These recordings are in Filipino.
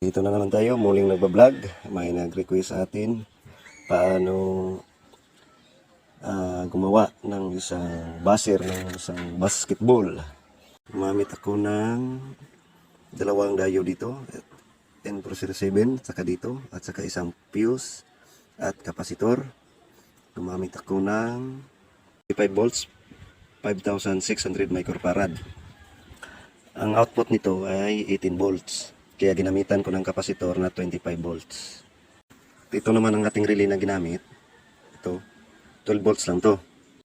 Dito na naman tayo, muling nagbablog. May nag-request sa atin paano gumawa ng isang buzzer ng isang basketball. Gumamit ako ng dalawang diode dito, N407 saka dito, at saka isang fuse at kapasitor. Gumamit ako ng 5 volts, 5,600 microfarad. Ang output nito ay 18 volts. Kaya ginamitan ko ng kapasitor na 25 volts. Ito naman ang ating relay na ginamit. Ito, 12 volts lang to.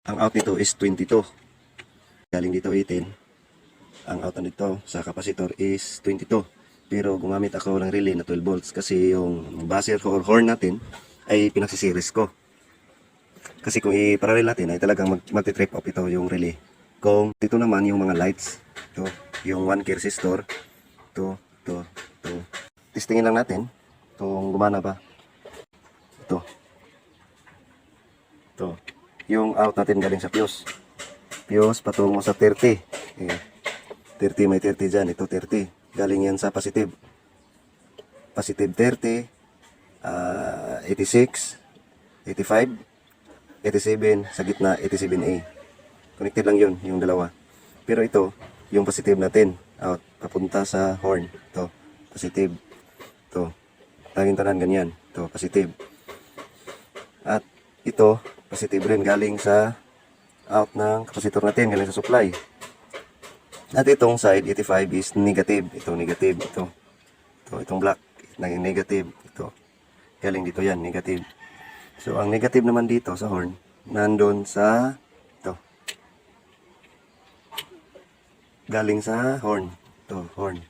Ang out nito is 22. Galing dito 18. Ang out nito sa kapasitor is 22. Pero gumamit ako ng relay na 12 volts kasi yung buzzer or horn natin ay pinagsisiris ko. Kasi kung i-parallel natin ay talagang mag-trip off ito yung relay. Kung dito naman yung mga lights, ito, yung 1K resistor, ito. Testingin lang natin kung gumana ba. Ito. Yung out natin galing sa fuse. Fuse patungo sa 30. 30, may 30 dyan. Ito 30. Galing yan sa positive. Positive 30, 86, 85, 87, sa gitna 87A. Connected lang yun, yung dalawa. Pero ito, yung positive natin, out, papunta sa horn. Ito, positive. Ito, taging tanan ganyan. Ito, positive. At ito, positive rin galing sa out ng kapasitor natin, galing sa supply. At itong side, 85 is negative. Ito, negative. Ito, itong black, naging negative. Ito, galing dito yan, negative. So, ang negative naman dito sa horn, nandun sa ito. Galing sa horn. Ito, horn.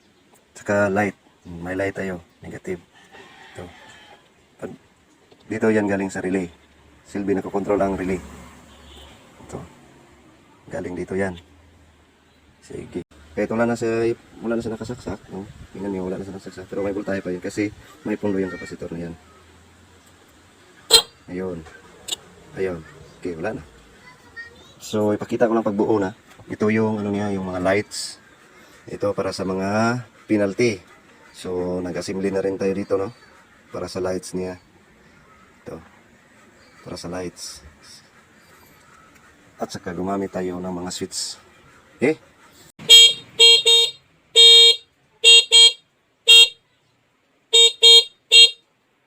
Saka light. May light tayo. Negative. Ito. Dito yan galing sa relay. Silbi nakakontrol ang relay. Ito. Galing dito yan. Sige. Kahit wala na siya nakasaksak. No? Tingnan niyo, wala na siya nakasaksak. Pero may voltahe pa yun kasi may pundo yung kapasitor na yan. Ayun. Ayun. Okay, wala na. So, ipakita ko lang pagbuo na. Ito yung ano niya, yung mga lights. Ito para sa mga penalty. So, nag-assembly na rin tayo dito, no? Para sa lights niya. Ito. Para sa lights. At saka gumamit tayo ng mga switch. Okay?